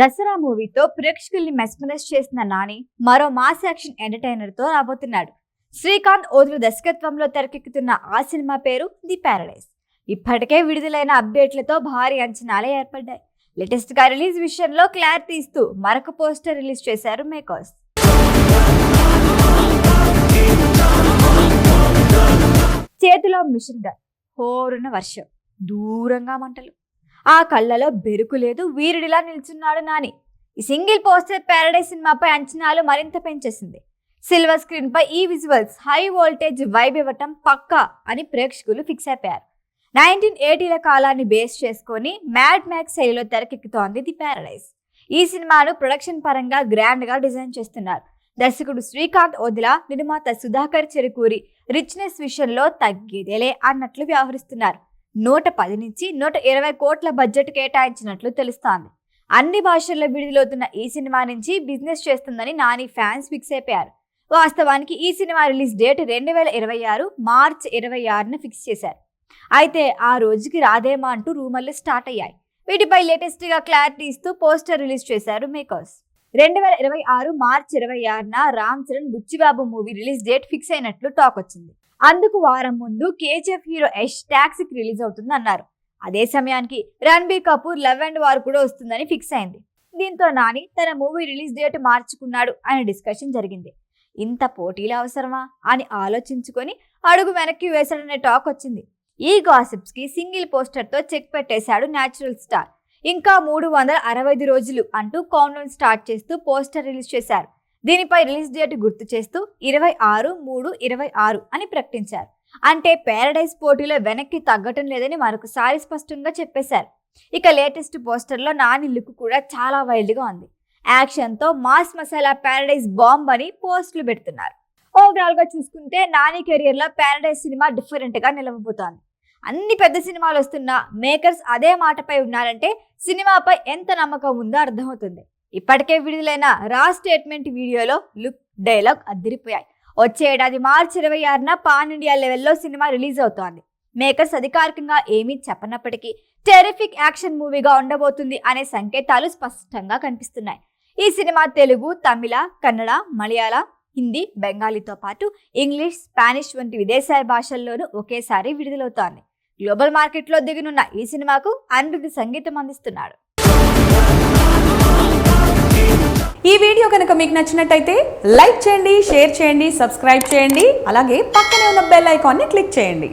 దసరా మూవీతో ప్రేక్షకుల్ని మెస్మరైజ్ చేసిన నాని మరో మాస్ యాక్షన్ ఎంటర్టైనర్ తో రాబోతున్నాడు. శ్రీకాంత్ ఓదుల దర్శకత్వంలో తెరకెక్కుతున్న ఆ సినిమా పేరు ది ప్యారడైజ్. ఇప్పటికే విడుదలైన అప్డేట్లతో భారీ అంచనాలే ఏర్పడ్డాయి. లేటెస్ట్ గా రిలీజ్ విషయంలో క్లారిటీ ఇస్తూ మరొక పోస్టర్ రిలీజ్ చేశారు మేకర్స్. చేతిలో మిషన్ గన్, హోరున వర్షం, దూరంగా మంటలు, ఆ కళ్ళలో బెరుకు లేదు, వీరుడిలా నిల్చున్నాడు నాని. ఈ సింగిల్ పోస్టర్ ప్యారడైజ్ సినిమాపై అంచనాలు మరింత పెంచేసింది. సిల్వర్ స్క్రీన్ పై ఈ విజువల్స్ హై వోల్టేజ్ వైబ్ ఇవ్వటం పక్కా అని ప్రేక్షకులు ఫిక్స్ అయిపోయారు. 1980ల కాలాన్ని బేస్ చేసుకొని మ్యాడ్ మ్యాక్స్ శైలిలో తెరకెక్కుతోంది ది ప్యారడైజ్. ఈ సినిమాను ప్రొడక్షన్ పరంగా గ్రాండ్ గా డిజైన్ చేస్తున్నారు. దర్శకుడు శ్రీకాంత్ ఓదిల, నిర్మాత సుధాకర్ చెరుకూరి రిచ్నెస్ విషయంలో తగ్గేదేలే అన్నట్లు వ్యవహరిస్తున్నారు. 110 నుంచి 120 కోట్ల బడ్జెట్ కేటాయించినట్లు తెలుస్తోంది. అన్ని భాషల్లో విడుదలవుతున్న ఈ సినిమా నుంచి బిజినెస్ చేస్తుందని నాని ఫ్యాన్స్ ఫిక్స్ అయిపోయారు. వాస్తవానికి ఈ సినిమా రిలీజ్ డేట్ 2026 మార్చి 26న ఫిక్స్ చేశారు. అయితే ఆ రోజుకి రాదేమా అంటూ రూమర్లు స్టార్ట్ అయ్యాయి. వీటిపై లేటెస్ట్ గా క్లారిటీ ఇస్తూ పోస్టర్ రిలీజ్ చేశారు మేకర్స్. 2026 మార్చి 26న Ram Charan Buchibabu movie release date fix అయినట్లు టాక్ వచ్చింది. అందుకు వారం ముందు కేజీఎఫ్ హీరో యష్ టాక్సీకి రిలీజ్ అవుతుంది అన్నారు. అదే సమయానికి Ranbir Kapoor love and war కూడా వస్తుందని ఫిక్స్ అయింది. దీంతో నాని తన మూవీ రిలీజ్ డేట్ మార్చుకున్నాడు అనే డిస్కషన్ జరిగింది. ఇంత పోటీలు అవసరమా అని ఆలోచించుకొని అడుగు వెనక్కి వేశాడనే టాక్ వచ్చింది. ఈ గాసిప్స్ కి సింగిల్ పోస్టర్ తో చెక్ పెట్టేశాడు న్యాచురల్ స్టార్. ఇంకా 365 రోజులు అంటూ కౌంట్డౌన్ స్టార్ట్ చేస్తూ పోస్టర్ రిలీజ్ చేశారు. దీనిపై రిలీజ్ డేట్ గుర్తు చేస్తూ 26/3/26 అని ప్రకటించారు. అంటే ప్యారడైజ్ పోటీలో వెనక్కి తగ్గటం లేదని మరొకసారి స్పష్టంగా చెప్పేశారు. ఇక లేటెస్ట్ పోస్టర్లో నాని లుక్ కూడా చాలా వైల్డ్ గా ఉంది. యాక్షన్ తో మాస్ మసాలా ప్యారడైజ్ బాంబ్ అని పోస్టులు పెడుతున్నారు. ఓవరాల్ గా చూసుకుంటే నాని కెరియర్ లో ప్యారడైజ్ సినిమా డిఫరెంట్ గా నిలవబోతోంది. అన్ని పెద్ద సినిమాలు వస్తున్నా మేకర్స్ అదే మాటపై ఉన్నారంటే సినిమాపై ఎంత నమ్మకం ఉందో అర్థమవుతుంది. ఇప్పటికే విడుదలైన రా స్టేట్మెంట్ వీడియోలో లుక్, డైలాగ్ అదిరిపోయాయి. వచ్చే ఏడాది మార్చి 26న పాన్ ఇండియా లెవెల్లో సినిమా రిలీజ్ అవుతోంది. మేకర్స్ అధికారికంగా ఏమీ చెప్పనప్పటికీ టెరిఫిక్ యాక్షన్ మూవీగా ఉండబోతుంది అనే సంకేతాలు స్పష్టంగా కనిపిస్తున్నాయి. ఈ సినిమా తెలుగు, తమిళ, కన్నడ, మలయాళ, హిందీ, బెంగాలీతో పాటు ఇంగ్లీష్, స్పానిష్ వంటి విదేశాల భాషల్లోనూ ఒకేసారి విడుదలవుతోంది. గ్లోబల్ మార్కెట్లో దిగనున్న ఈ సినిమాకు అనిరుద్ధ్ సంగీతం అందిస్తున్నాడు. ఈ వీడియో కనుక మీకు నచ్చినట్టయితే లైక్ చేయండి, షేర్ చేయండి, సబ్స్క్రైబ్ చేయండి. అలాగే పక్కనే ఉన్న బెల్ ఐకాన్ని క్లిక్ చేయండి.